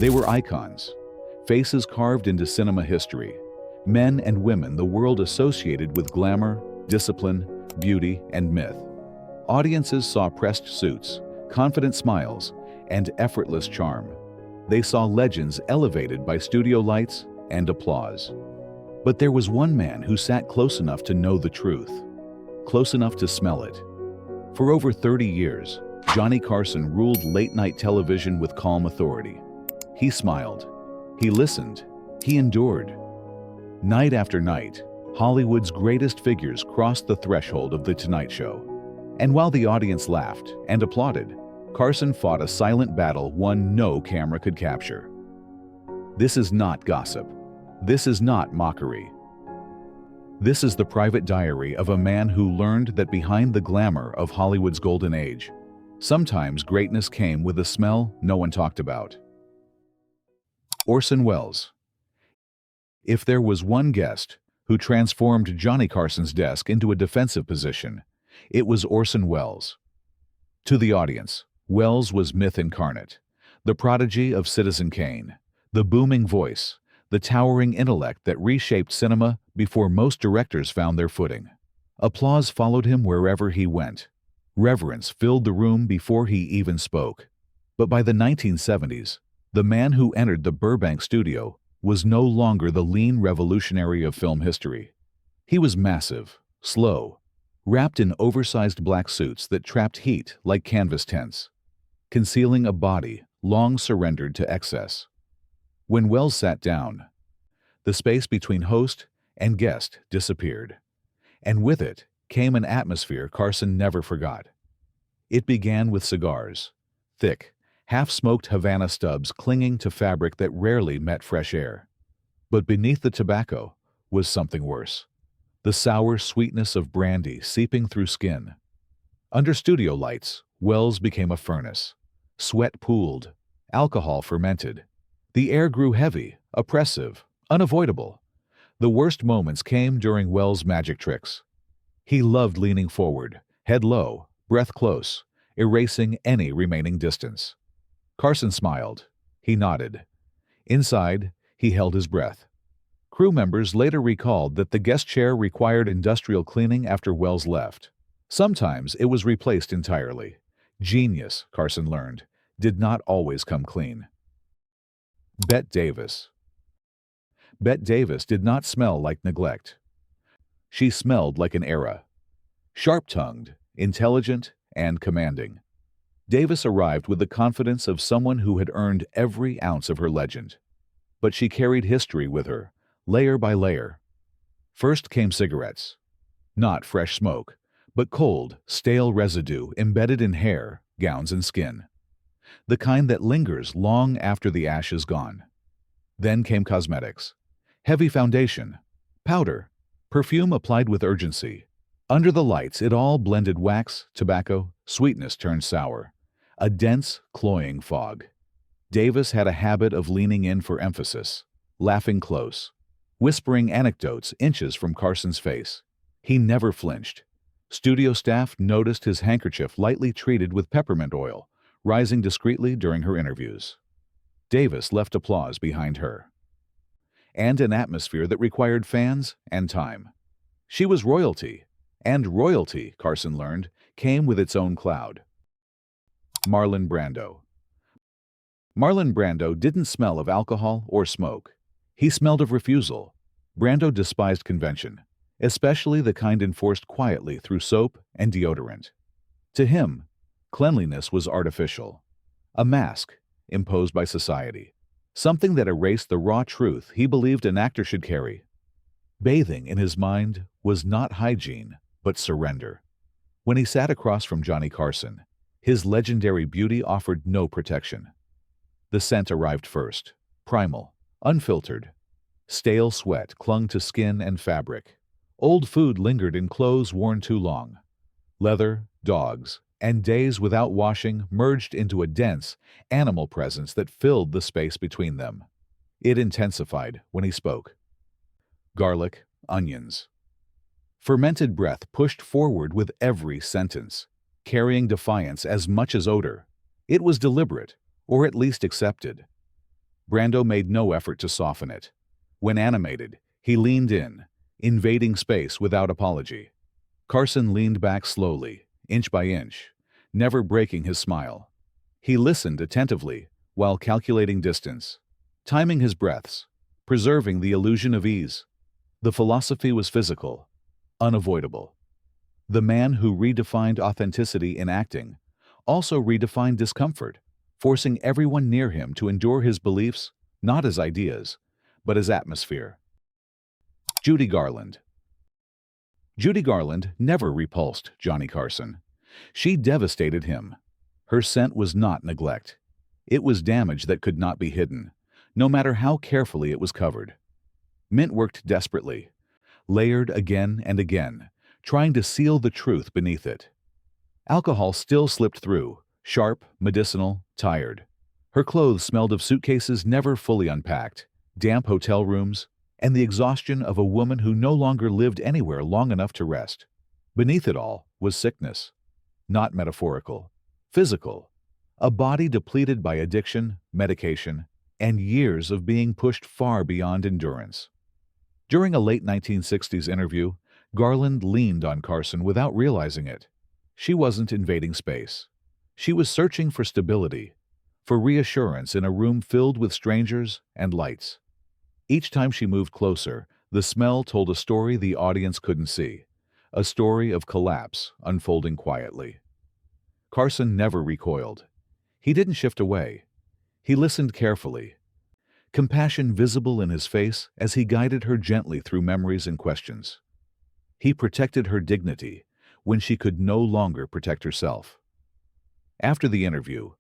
They were icons, faces carved into cinema history, men and women the world associated with glamour, discipline, beauty, and myth. Audiences saw pressed suits, confident smiles, and effortless charm. They saw legends elevated by studio lights and applause. But there was one man who sat close enough to know the truth, close enough to smell it. For over 30 years, Johnny Carson ruled late-night television with calm authority. He smiled, he listened, he endured. Night after night, Hollywood's greatest figures crossed the threshold of The Tonight Show. And while the audience laughed and applauded, Carson fought a silent battle one no camera could capture. This is not gossip. This is not mockery. This is the private diary of a man who learned that behind the glamour of Hollywood's golden age, sometimes greatness came with a smell no one talked about. Orson Welles. If there was one guest who transformed Johnny Carson's desk into a defensive position, it was Orson Welles. To the audience, Welles was myth incarnate, the prodigy of Citizen Kane, the booming voice, the towering intellect that reshaped cinema before most directors found their footing. Applause followed him wherever he went. Reverence filled the room before he even spoke. But by the 1970s, the man who entered the Burbank studio was no longer the lean revolutionary of film history. He was massive, slow, wrapped in oversized black suits that trapped heat like canvas tents, concealing a body long surrendered to excess. When Welles sat down, the space between host and guest disappeared, and with it came an atmosphere Carson never forgot. It began with cigars, thick, half-smoked Havana stubs clinging to fabric that rarely met fresh air. But beneath the tobacco was something worse, the sour sweetness of brandy seeping through skin. Under studio lights, Welles became a furnace. Sweat pooled, alcohol fermented. The air grew heavy, oppressive, unavoidable. The worst moments came during Welles' magic tricks. He loved leaning forward, head low, breath close, erasing any remaining distance. Carson smiled. He nodded. Inside, he held his breath. Crew members later recalled that the guest chair required industrial cleaning after Welles left. Sometimes it was replaced entirely. Genius, Carson learned, did not always come clean. Bette Davis. Bette Davis did not smell like neglect. She smelled like an era. Sharp-tongued, intelligent, and commanding. Davis arrived with the confidence of someone who had earned every ounce of her legend. But she carried history with her, layer by layer. First came cigarettes. Not fresh smoke, but cold, stale residue embedded in hair, gowns, and skin. The kind that lingers long after the ash is gone. Then came cosmetics. Heavy foundation, powder, perfume applied with urgency. Under the lights, it all blended wax, tobacco, sweetness turned sour. A dense, cloying fog. Davis had a habit of leaning in for emphasis, laughing close, whispering anecdotes inches from Carson's face. He never flinched. Studio staff noticed his handkerchief lightly treated with peppermint oil, rising discreetly during her interviews. Davis left applause behind her. And an atmosphere that required fans and time. She was royalty, and royalty, Carson learned, came with its own cloud. Marlon Brando. Marlon Brando didn't smell of alcohol or smoke. He smelled of refusal. Brando despised convention, especially the kind enforced quietly through soap and deodorant. To him, cleanliness was artificial, a mask imposed by society, something that erased the raw truth he believed an actor should carry. Bathing in his mind was not hygiene, but surrender. When he sat across from Johnny Carson, his legendary beauty offered no protection. The scent arrived first, primal, unfiltered. Stale sweat clung to skin and fabric. Old food lingered in clothes worn too long. Leather, dogs, and days without washing merged into a dense, animal presence that filled the space between them. It intensified when he spoke. Garlic, onions. Fermented breath pushed forward with every sentence, carrying defiance as much as odor. It was deliberate, or at least accepted. Brando made no effort to soften it. When animated, he leaned in, invading space without apology. Carson leaned back slowly, inch by inch, never breaking his smile. He listened attentively while calculating distance, timing his breaths, preserving the illusion of ease. The philosophy was physical, unavoidable. The man who redefined authenticity in acting also redefined discomfort, forcing everyone near him to endure his beliefs not as ideas, but as atmosphere. Judy Garland. Judy Garland never repulsed Johnny Carson. She devastated him. Her scent was not neglect. It was damage that could not be hidden, no matter how carefully it was covered. Mint worked desperately, layered again and again, trying to seal the truth beneath it. Alcohol still slipped through, sharp, medicinal, tired. Her clothes smelled of suitcases never fully unpacked, damp hotel rooms, and the exhaustion of a woman who no longer lived anywhere long enough to rest. Beneath it all was sickness. Not metaphorical, physical. A body depleted by addiction, medication, and years of being pushed far beyond endurance. During a late 1960s interview, Garland leaned on Carson without realizing it. She wasn't invading space. She was searching for stability, for reassurance in a room filled with strangers and lights. Each time she moved closer, the smell told a story the audience couldn't see, a story of collapse unfolding quietly. Carson never recoiled. He didn't shift away. He listened carefully, compassion visible in his face as he guided her gently through memories and questions. He protected her dignity when she could no longer protect herself. After the interview,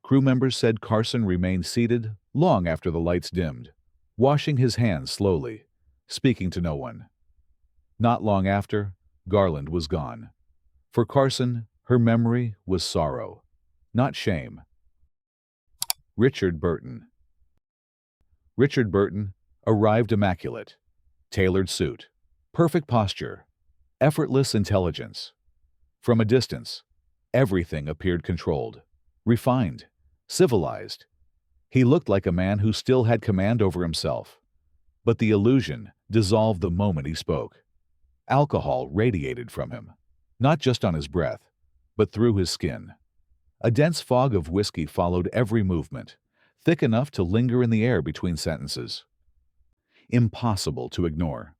crew members said Carson remained seated long after the lights dimmed, washing his hands slowly, speaking to no one. Not long after, Garland was gone. For Carson, her memory was sorrow, not shame. Richard Burton. Richard Burton arrived immaculate, tailored suit, perfect posture, effortless intelligence. From a distance, everything appeared controlled, refined, civilized. He looked like a man who still had command over himself. But the illusion dissolved the moment he spoke. Alcohol radiated from him, not just on his breath, but through his skin. A dense fog of whiskey followed every movement, thick enough to linger in the air between sentences. Impossible to ignore.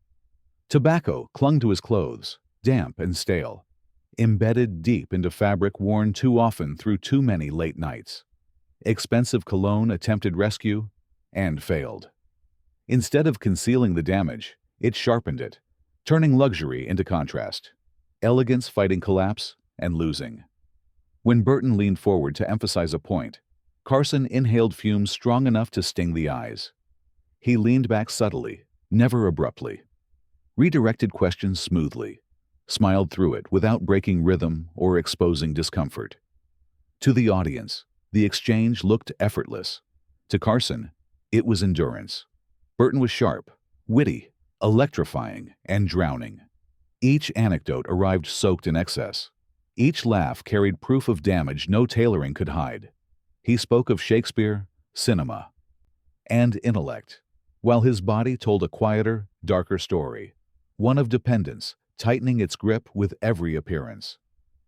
Tobacco clung to his clothes, damp and stale, embedded deep into fabric worn too often through too many late nights. Expensive cologne attempted rescue and failed. Instead of concealing the damage, it sharpened it, turning luxury into contrast, elegance fighting collapse and losing. When Burton leaned forward to emphasize a point, Carson inhaled fumes strong enough to sting the eyes. He leaned back subtly, never abruptly, redirected questions smoothly, smiled through it without breaking rhythm or exposing discomfort. To the audience, the exchange looked effortless. To Carson, it was endurance. Burton was sharp, witty, electrifying, and drowning. Each anecdote arrived soaked in excess. Each laugh carried proof of damage no tailoring could hide. He spoke of Shakespeare, cinema, and intellect, while his body told a quieter, darker story, one of dependence, tightening its grip with every appearance.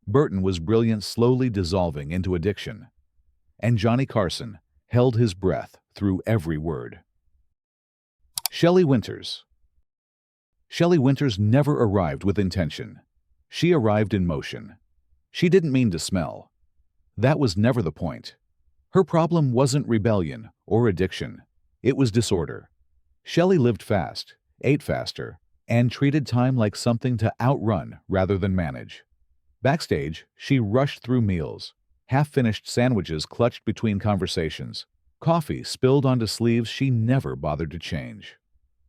Burton was brilliant, slowly dissolving into addiction, and Johnny Carson held his breath through every word. Shelley Winters. Shelley Winters never arrived with intention. She arrived in motion. She didn't mean to smell. That was never the point. Her problem wasn't rebellion or addiction. It was disorder. Shelley lived fast, ate faster, and treated time like something to outrun rather than manage. Backstage, she rushed through meals, half-finished sandwiches clutched between conversations, coffee spilled onto sleeves she never bothered to change.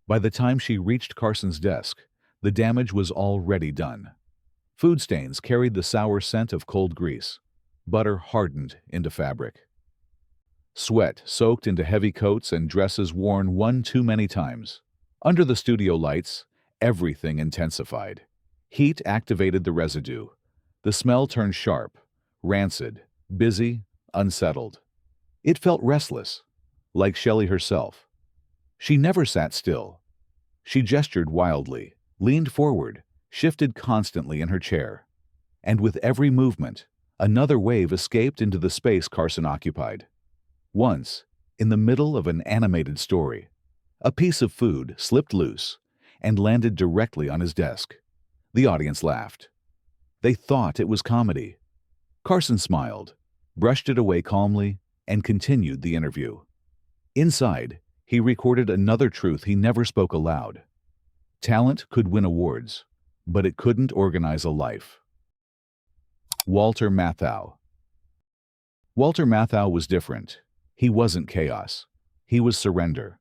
By the time she reached Carson's desk, the damage was already done. Food stains carried the sour scent of cold grease. Butter hardened into fabric. Sweat soaked into heavy coats and dresses worn one too many times. Under the studio lights, everything intensified. Heat activated the residue. The smell turned sharp, rancid, busy, unsettled. It felt restless, like Shelley herself. She never sat still. She gestured wildly, leaned forward, shifted constantly in her chair. And with every movement, another wave escaped into the space Carson occupied. Once, in the middle of an animated story, a piece of food slipped loose and landed directly on his desk. The audience laughed. They thought it was comedy. Carson smiled, brushed it away calmly, and continued the interview. Inside, he recorded another truth he never spoke aloud. Talent could win awards, but it couldn't organize a life. Walter Matthau. Walter Matthau was different. He wasn't chaos. He was surrender.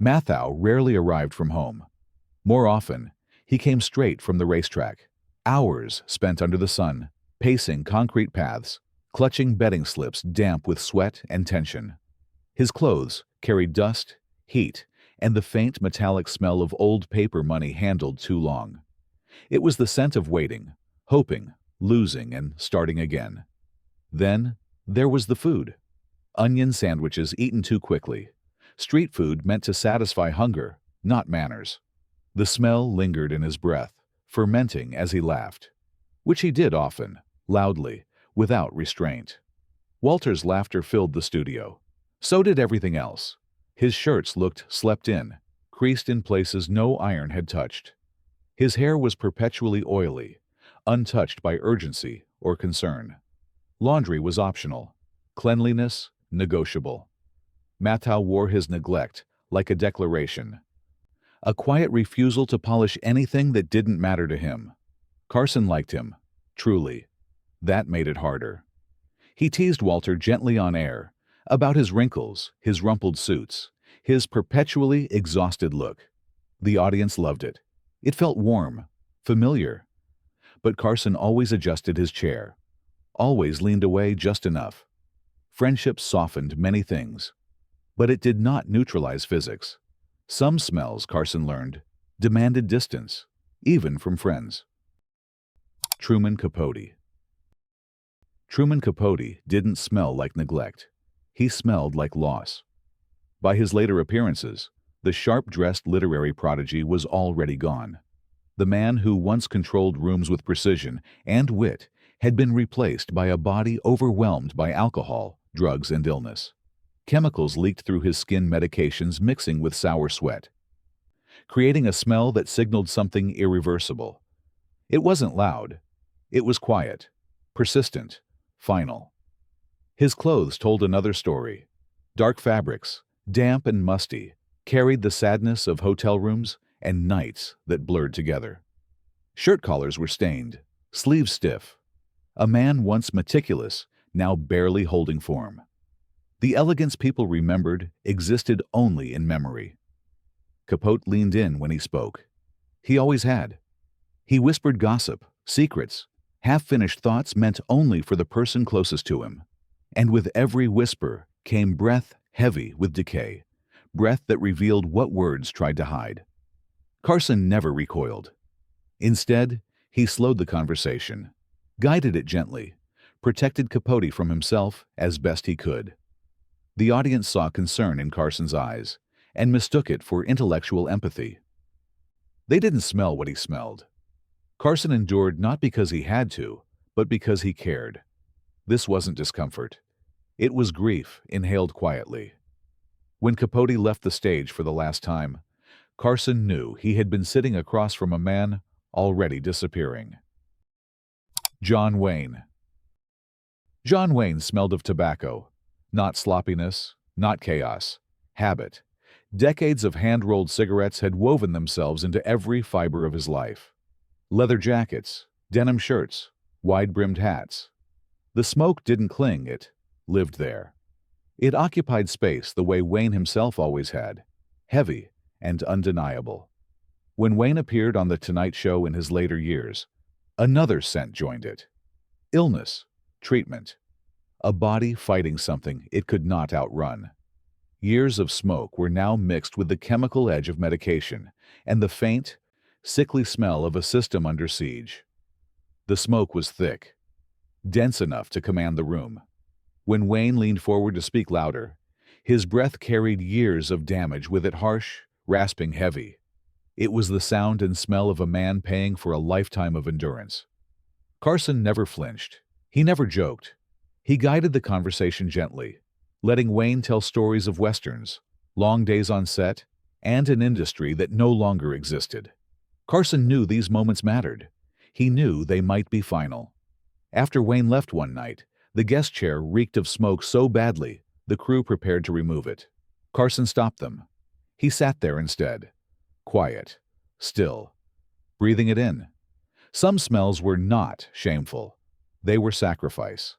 Matthau rarely arrived from home. More often, he came straight from the racetrack. Hours spent under the sun, pacing concrete paths, clutching betting slips damp with sweat and tension. His clothes carried dust, heat, and the faint metallic smell of old paper money handled too long. It was the scent of waiting, hoping, losing, and starting again. Then there was the food. Onion sandwiches eaten too quickly. Street food meant to satisfy hunger, not manners. The smell lingered in his breath, fermenting as he laughed, which he did often, loudly, without restraint. Walter's laughter filled the studio. So did everything else. His shirts looked slept in, creased in places no iron had touched. His hair was perpetually oily, untouched by urgency or concern. Laundry was optional. Cleanliness, negotiable. Matthau wore his neglect like a declaration. A quiet refusal to polish anything that didn't matter to him. Carson liked him, truly. That made it harder. He teased Walter gently on air, about his wrinkles, his rumpled suits, his perpetually exhausted look. The audience loved it. It felt warm, familiar. But Carson always adjusted his chair, always leaned away just enough. Friendship softened many things, but it did not neutralize physics. Some smells, Carson learned, demanded distance, even from friends. Truman Capote. Truman Capote didn't smell like neglect. He smelled like loss. By his later appearances, the sharp-dressed literary prodigy was already gone. The man who once controlled rooms with precision and wit had been replaced by a body overwhelmed by alcohol, drugs, and illness. Chemicals leaked through his skin, medications mixing with sour sweat, creating a smell that signaled something irreversible. It wasn't loud. It was quiet, persistent, final. His clothes told another story. Dark fabrics, damp and musty, carried the sadness of hotel rooms and nights that blurred together. Shirt collars were stained, sleeves stiff. A man once meticulous, now barely holding form. The elegance people remembered existed only in memory. Capote leaned in when he spoke. He always had. He whispered gossip, secrets, half-finished thoughts meant only for the person closest to him. And with every whisper came breath heavy with decay, breath that revealed what words tried to hide. Carson never recoiled. Instead, he slowed the conversation, guided it gently, protected Capote from himself as best he could. The audience saw concern in Carson's eyes and mistook it for intellectual empathy. They didn't smell what he smelled. Carson endured not because he had to, but because he cared. This wasn't discomfort. It was grief inhaled quietly. When Capote left the stage for the last time, Carson knew he had been sitting across from a man already disappearing. John Wayne. John Wayne smelled of tobacco. Not sloppiness, not chaos. Habit. Decades of hand-rolled cigarettes had woven themselves into every fiber of his life. Leather jackets, denim shirts, wide-brimmed hats. The smoke didn't cling, it lived there. It occupied space the way Wayne himself always had, heavy and undeniable. When Wayne appeared on The Tonight Show in his later years, another scent joined it. Illness, treatment, a body fighting something it could not outrun. Years of smoke were now mixed with the chemical edge of medication and the faint, sickly smell of a system under siege. The smoke was thick, dense enough to command the room. When Wayne leaned forward to speak louder, His breath carried years of damage with it, harsh, rasping, heavy. It was the sound and smell of a man paying for a lifetime of endurance. Carson never flinched. He never joked. He guided the conversation gently, letting Wayne tell stories of westerns, long days on set, and an industry that no longer existed. Carson knew these moments mattered. He knew they might be final. After Wayne left one night, the guest chair reeked of smoke so badly, the crew prepared to remove it. Carson stopped them. He sat there instead, quiet, still, breathing it in. Some smells were not shameful. They were sacrifice.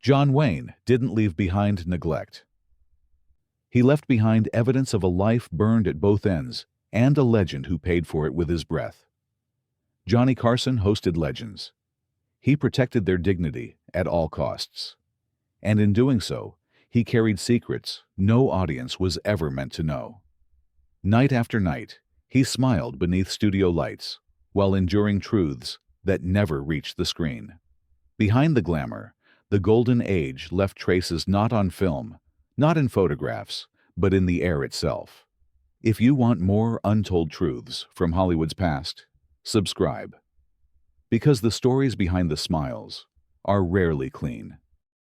John Wayne didn't leave behind neglect. He left behind evidence of a life burned at both ends and a legend who paid for it with his breath. Johnny Carson hosted legends. He protected their dignity at all costs. And in doing so, he carried secrets no audience was ever meant to know. Night after night, he smiled beneath studio lights while enduring truths that never reached the screen. Behind the glamour, the golden age left traces not on film, not in photographs, but in the air itself. If you want more untold truths from Hollywood's past, subscribe. Because the stories behind the smiles are rarely clean.